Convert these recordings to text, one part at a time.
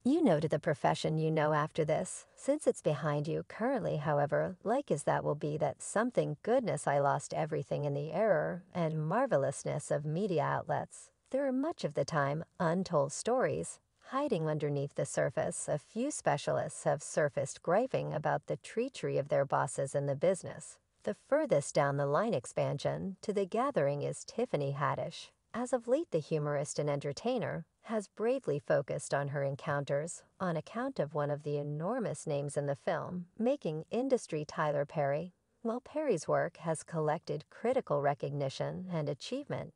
You know to the profession you know after this, since it's behind you currently, however, like as that will be that something goodness I lost everything in the error and marvelousness of media outlets. There are much of the time untold stories. Hiding underneath the surface, a few specialists have surfaced griping about the treachery of their bosses in the business. The furthest down the line expansion to the gathering is Tiffany Haddish. As of late, the humorist and entertainer has bravely focused on her encounters on account of one of the enormous names in the film, making industry Tyler Perry. While Perry's work has collected critical recognition and achievement,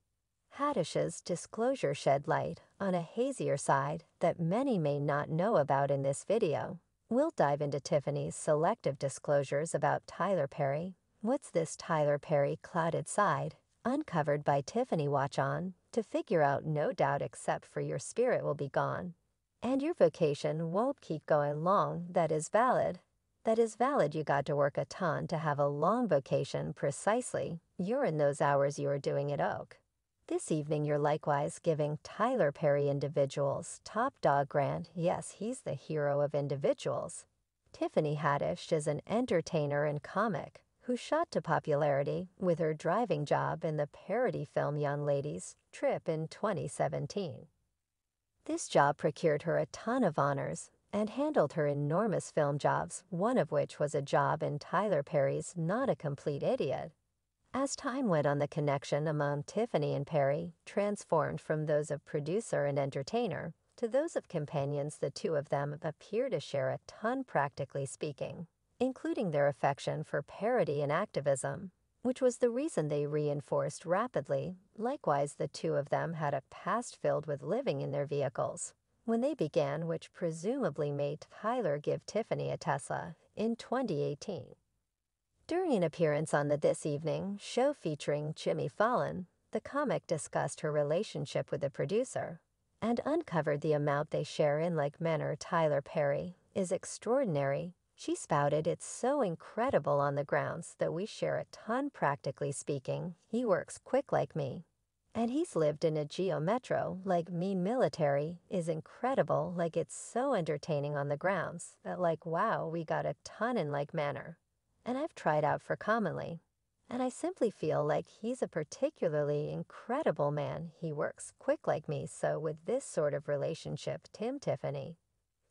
Haddish's disclosure shed light on a hazier side that many may not know about in this video. We'll dive into Tiffany's selective disclosures about Tyler Perry. What's this Tyler Perry clouded side? Uncovered by Tiffany. Watch on to figure out, no doubt, except for your spirit will be gone. And your vocation won't keep going long. That is valid. That is valid. You got to work a ton to have a long vocation. Precisely. You're in those hours you are doing it oak. This evening you're likewise giving Tyler Perry Individuals top dog grant. Yes, he's the hero of individuals. Tiffany Haddish is an entertainer and comic who shot to popularity with her driving job in the parody film Young Ladies Trip in 2017. This job procured her a ton of honors and handled her enormous film jobs, one of which was a job in Tyler Perry's Not a Complete Idiot. As time went on, the connection among Tiffany and Perry transformed from those of producer and entertainer to those of companions. The two of them appear to share a ton, practically speaking, including their affection for parody and activism, which was the reason they reinforced rapidly. Likewise, the two of them had a past filled with living in their vehicles when they began, which presumably made Tyler give Tiffany a Tesla in 2018. During an appearance on the This Evening show featuring Jimmy Fallon, the comic discussed her relationship with the producer and uncovered the amount they share in like manner. Tyler Perry is extraordinary. She spouted, it's so incredible on the grounds that we share a ton, practically speaking. He works quick like me. And he's lived in a geo metro like me. Military is incredible, like it's so entertaining on the grounds that like wow, we got a ton in like manner. And I've tried out for commonly. And I simply feel like he's a particularly incredible man. He works quick like me. So with this sort of relationship, Tiffany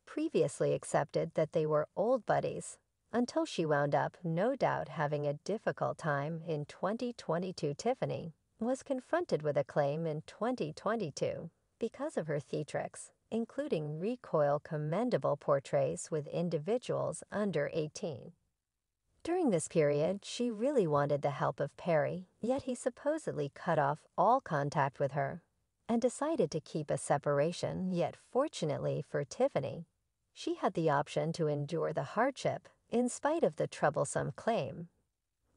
previously accepted that they were old buddies until she wound up, no doubt, having a difficult time in 2022. Tiffany was confronted with a claim in 2022 because of her theatrics, including recoil commendable portrays with individuals under 18. During this period, she really wanted the help of Perry, yet he supposedly cut off all contact with her and decided to keep a separation. Yet fortunately for Tiffany, she had the option to endure the hardship in spite of the troublesome claim.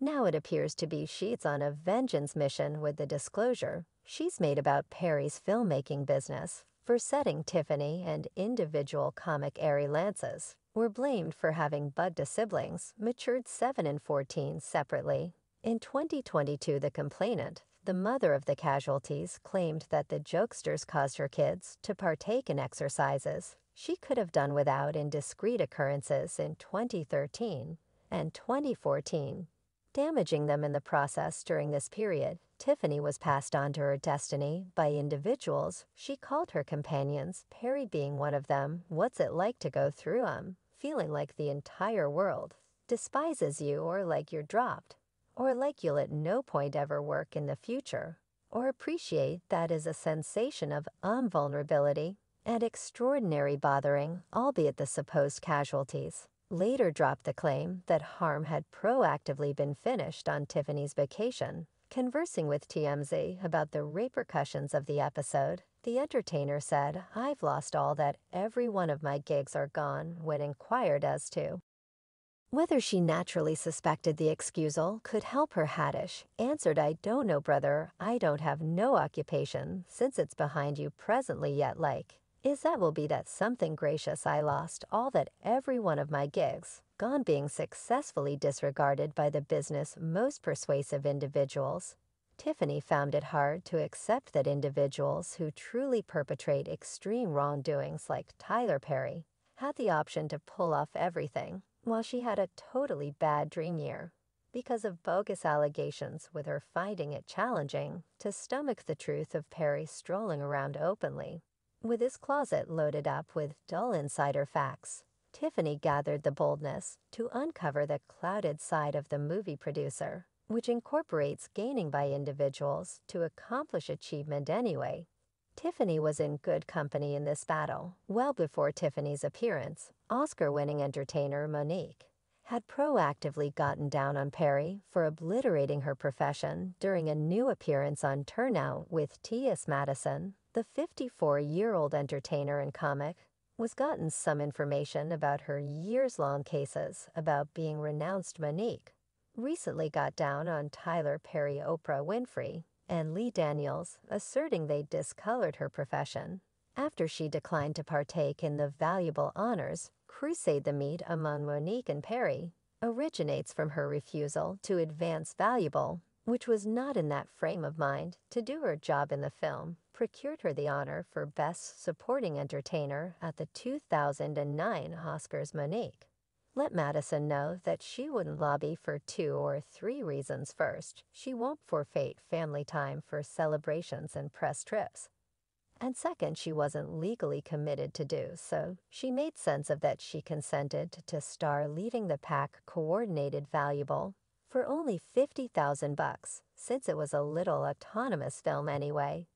Now it appears to be she's on a vengeance mission with the disclosure she's made about Perry's filmmaking business for setting Tiffany and individual comic Ari Lances were blamed for having bugged a siblings, matured 7 and 14 separately. In 2022, the complainant, the mother of the casualties, claimed that the jokesters caused her kids to partake in exercises she could have done without in discrete occurrences in 2013 and 2014, damaging them in the process. During this period, Tiffany was passed on to her destiny by individuals she called her companions, Perry being one of them. What's it like to go through feeling like the entire world despises you, or like you're dropped, or like you'll at no point ever work in the future or appreciate? That is a sensation of vulnerability and extraordinary bothering, albeit the supposed casualties later dropped the claim that harm had proactively been finished on Tiffany's vacation. Conversing with TMZ about the repercussions of the episode, the entertainer said, "I've lost all that. Every one of my gigs are gone." When inquired as to whether she naturally suspected the excusal could help her, Haddish answered, "I don't know, brother. I don't have no occupation since it's behind you presently yet. Like, is that will be that something gracious. I lost all that, every one of my gigs gone, being successfully disregarded by the business most persuasive individuals Tiffany found it hard to accept that individuals who truly perpetrate extreme wrongdoings like Tyler Perry had the option to pull off everything, while she had a totally bad dream year. Because of bogus allegations, with her finding it challenging to stomach the truth of Perry strolling around openly, with his closet loaded up with dull insider facts. Tiffany gathered the boldness to uncover the clouded side of the movie producer, which incorporates gaining by individuals to accomplish achievement anyway. Tiffany was in good company in this battle. Well before Tiffany's appearance, Oscar-winning entertainer Monique had proactively gotten down on Perry for obliterating her profession during a new appearance on Turnout with T.S. Madison. The 54-year-old entertainer and comic was gotten some information about her years-long cases about being renounced. Monique recently got down on Tyler Perry, Oprah Winfrey, and Lee Daniels, asserting they discolored her profession after she declined to partake in the valuable honors crusade. The meet among Monique and Perry originates from her refusal to advance valuable, which was not in that frame of mind to do her job in the film, procured her the honor for Best Supporting Entertainer at the 2009 Oscars. Monique let Madison know that she wouldn't lobby for 2 or 3 reasons. First, she won't forfeit family time for celebrations and press trips. And second, she wasn't legally committed to do so. She made sense of that. She consented to star leading the pack coordinated valuable for only $50,000, since it was a little autonomous film anyway.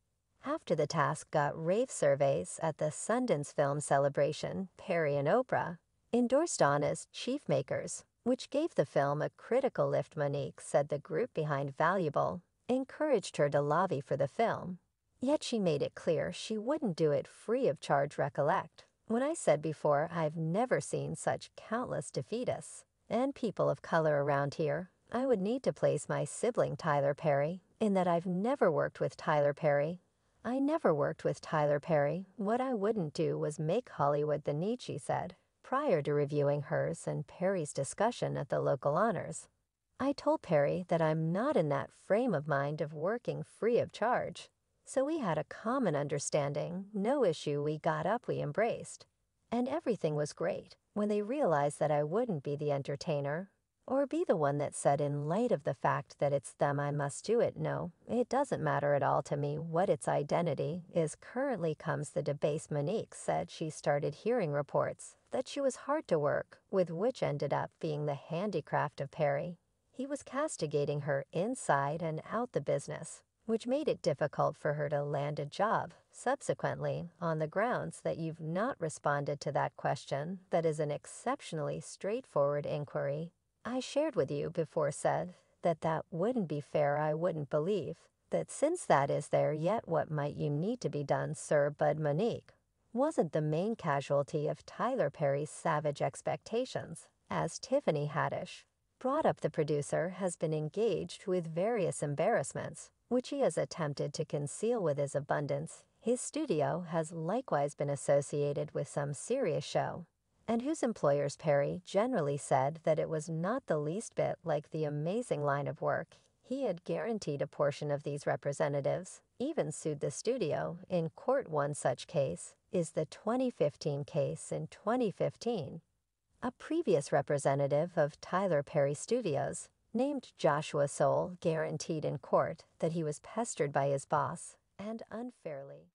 After the task got rave surveys at the Sundance Film Celebration, Perry and Oprah endorsed on as chief makers, which gave the film a critical lift. Monique said the group behind Valuable encouraged her to lobby for the film. Yet she made it clear she wouldn't do it free of charge. Recollect when I said before, I've never seen such countless defeatists and people of color around here. I would need to place my sibling Tyler Perry in that. I've never worked with Tyler Perry. I never worked with Tyler Perry. What I wouldn't do was make Hollywood the need, she said, prior to reviewing hers and Perry's discussion at the local honors. I told Perry that I'm not in that frame of mind of working free of charge. So we had a common understanding, no issue. We got up, we embraced. And everything was great when they realized that I wouldn't be the entertainer or be the one that said, in light of the fact that it's them, I must do it. No, it doesn't matter at all to me what its identity is. Currently comes the debased. Monique said she started hearing reports that she was hard to work with, which ended up being the handicraft of Perry. He was castigating her inside and out the business, which made it difficult for her to land a job. Subsequently, on the grounds that you've not responded to that question, that is an exceptionally straightforward inquiry I shared with you before, said that wouldn't be fair. I wouldn't believe that since that is there yet what might you need to be done, sir. But Monique wasn't the main casualty of Tyler Perry's savage expectations. As Tiffany Haddish brought up, the producer has been engaged with various embarrassments, which he has attempted to conceal with his abundance. His studio has likewise been associated with some serious show, and whose employers Perry generally said that it was not the least bit like the amazing line of work. He had guaranteed a portion of these representatives, even sued the studio in court. One such case is the 2015 case. In 2015, a previous representative of Tyler Perry Studios, named Joshua Soul, guaranteed in court that he was pestered by his boss and unfairly